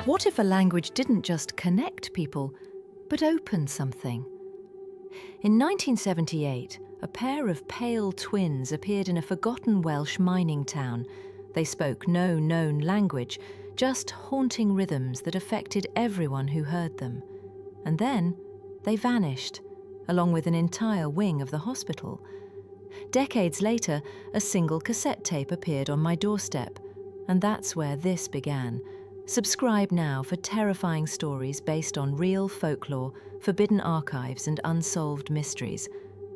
What if a language didn't just connect people, but open something? In 1978, a pair of pale twins appeared in a forgotten Welsh mining town. They spoke no known language, just haunting rhythms that affected everyone who heard them. And then they vanished, along with an entire wing of the hospital. Decades later, a single cassette tape appeared on my doorstep, and that's where this began. Subscribe now for terrifying stories based on real folklore, forbidden archives, and unsolved mysteries.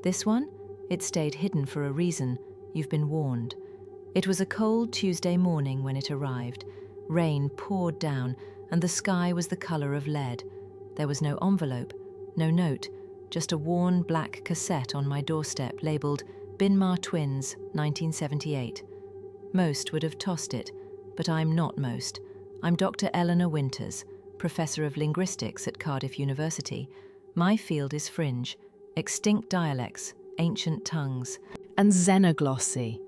This one? It stayed hidden for a reason. You've been warned. It was a cold Tuesday morning when it arrived. Rain poured down, and the sky was the colour of lead. There was no envelope, no note, just a worn black cassette on my doorstep labelled Binmar Twins, 1978. Most would have tossed it, but I'm not most. I'm Dr. Eleanor Winters, Professor of Linguistics at Cardiff University. My field is fringe, extinct dialects, ancient tongues, and xenoglossy.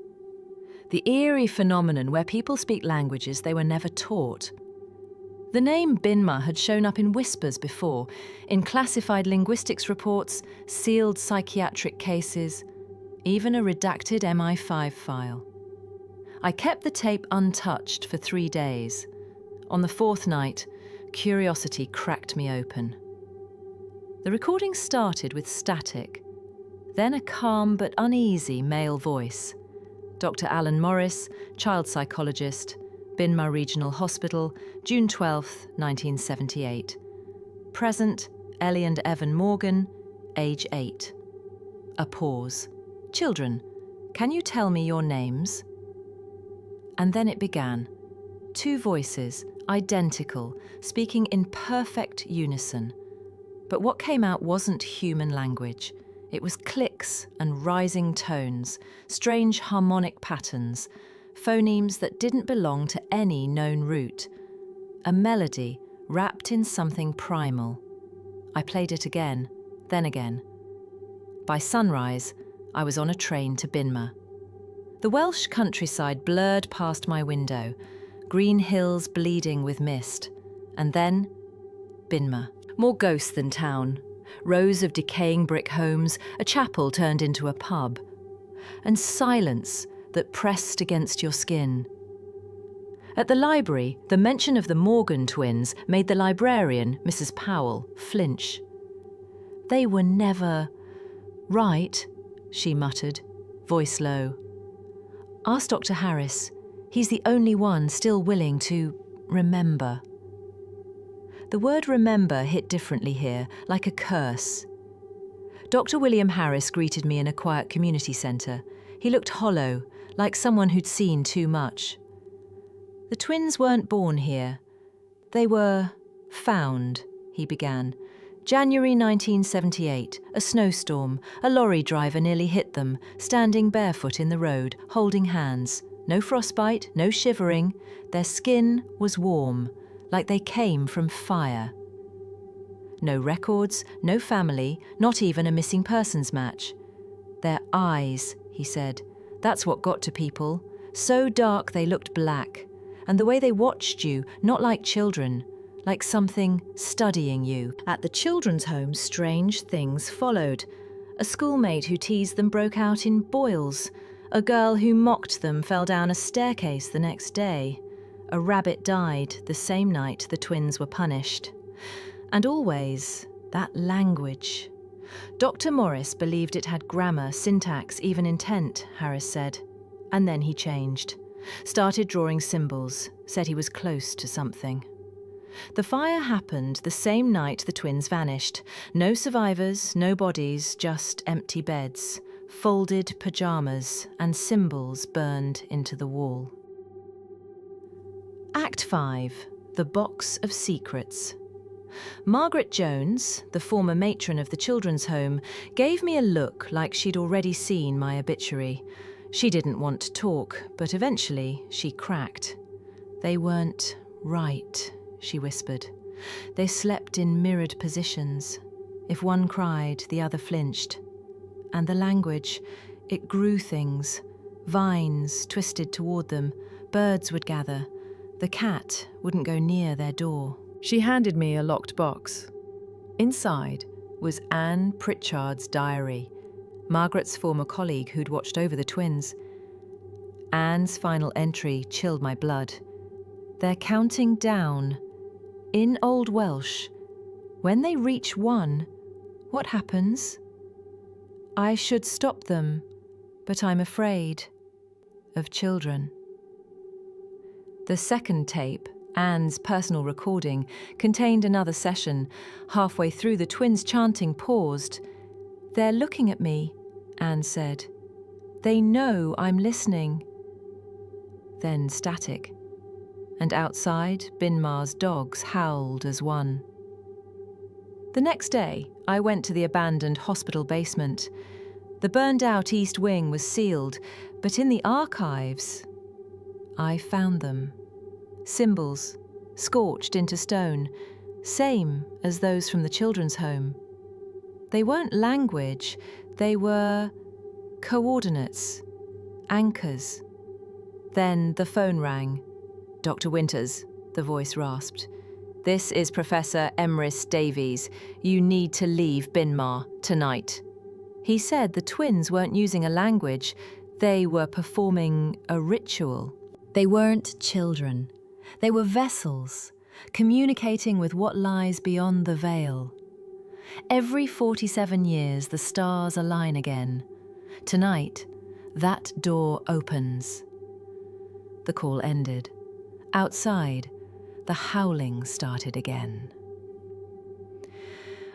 The eerie phenomenon where people speak languages they were never taught. The name Binmar had shown up in whispers before, in classified linguistics reports, sealed psychiatric cases, even a redacted MI5 file. I kept the tape untouched for 3 days. On the 4th night, curiosity cracked me open. The recording started with static, then a calm but uneasy male voice. Dr. Alan Morris, child psychologist, Binmar Regional Hospital, June 12, 1978. Present, Ellie and Evan Morgan, age 8. A pause. Children, can you tell me your names? And then it began. 2 voices, identical, speaking in perfect unison. But what came out wasn't human language. It was clicks and rising tones, strange harmonic patterns, phonemes that didn't belong to any known root. A melody wrapped in something primal. I played it again, then again. By sunrise, I was on a train to Binmar. The Welsh countryside blurred past my window, green hills bleeding with mist. And then, Binmar. More ghost than town. Rows of decaying brick homes, a chapel turned into a pub. And silence that pressed against your skin. At the library, the mention of the Morgan twins made the librarian, Mrs. Powell, flinch. They were never right, she muttered, voice low. Ask Dr. Harris. He's the only one still willing to remember. The word remember hit differently here, like a curse. Dr. William Harris greeted me in a quiet community centre. He looked hollow, like someone who'd seen too much. The twins weren't born here. They were found, he began. January 1978, a snowstorm. A lorry driver nearly hit them, standing barefoot in the road, holding hands. No frostbite, no shivering. Their skin was warm, like they came from fire. No records, no family, not even a missing persons match. Their eyes, he said. That's what got to people. So dark they looked black. And the way they watched you, not like children, like something studying you. At the children's home, strange things followed. A schoolmate who teased them broke out in boils. A girl who mocked them fell down a staircase the next day. A rabbit died the same night the twins were punished. And always, that language. Dr. Morris believed it had grammar, syntax, even intent, Harris said. And then he changed. Started drawing symbols, said he was close to something. The fire happened the same night the twins vanished. No survivors, no bodies, just empty beds, folded pyjamas, and symbols burned into the wall. Act 5. The Box of Secrets. Margaret Jones, the former matron of the children's home, gave me a look like she'd already seen my obituary. She didn't want to talk, but eventually she cracked. They weren't right, she whispered. They slept in mirrored positions. If one cried, the other flinched. And the language, it grew things. Vines twisted toward them. Birds would gather. The cat wouldn't go near their door. She handed me a locked box. Inside was Anne Pritchard's diary, Margaret's former colleague who'd watched over the twins. Anne's final entry chilled my blood. They're counting down. In Old Welsh, when they reach 1, what happens? I should stop them, but I'm afraid of children. The second tape, Anne's personal recording, contained another session. Halfway through, the twins' chanting paused. They're looking at me, Anne said. They know I'm listening. Then static. And outside, Binmar's dogs howled as one. The next day, I went to the abandoned hospital basement. The burned-out East Wing was sealed, but in the archives, I found them. Symbols, scorched into stone, same as those from the children's home. They weren't language, they were coordinates, anchors. Then the phone rang. Dr. Winters, the voice rasped. This is Professor Emrys Davies. You need to leave Binmar tonight. He said the twins weren't using a language, they were performing a ritual. They weren't children. They were vessels, communicating with what lies beyond the veil. Every 47 years, the stars align again. Tonight, that door opens. The call ended. Outside, the howling started again.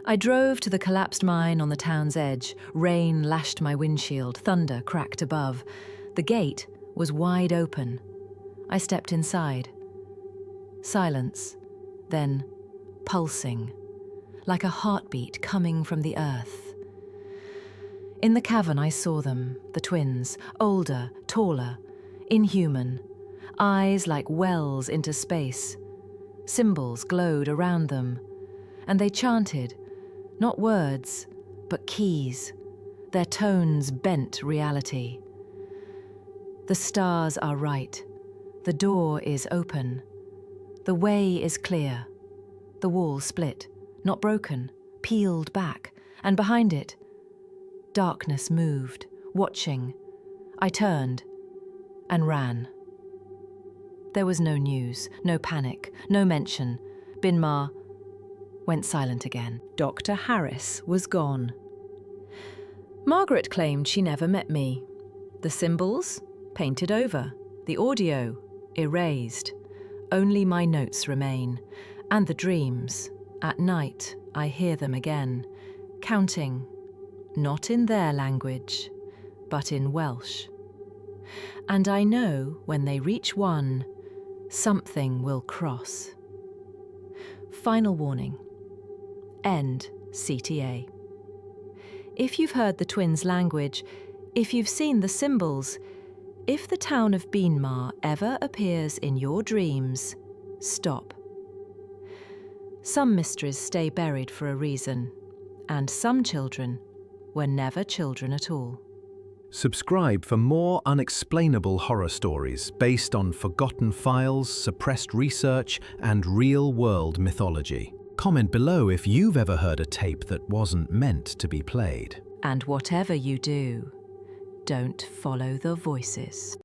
I drove to the collapsed mine on the town's edge. Rain lashed my windshield, thunder cracked above. The gate was wide open. I stepped inside. Silence, then pulsing, like a heartbeat coming from the earth. In the cavern I saw them, the twins, older, taller, inhuman, eyes like wells into space. Symbols glowed around them, and they chanted, not words, but keys. Their tones bent reality. The stars are right. The door is open. The way is clear. The wall split, not broken, peeled back, and behind it, darkness moved, watching. I turned and ran. There was no news, no panic, no mention. Binmar went silent again. Dr. Harris was gone. Margaret claimed she never met me. The symbols? Painted over. The audio? Erased. Only my notes remain. And the dreams. At night, I hear them again. Counting. Not in their language, but in Welsh. And I know when they reach 1, something will cross. Final warning. End CTA. If you've heard the twins' language, if you've seen the symbols, if the town of Binmar ever appears in your dreams, stop. Some mysteries stay buried for a reason, and some children were never children at all. Subscribe for more unexplainable horror stories based on forgotten files, suppressed research, and real-world mythology. Comment below if you've ever heard a tape that wasn't meant to be played. And whatever you do, don't follow the voices.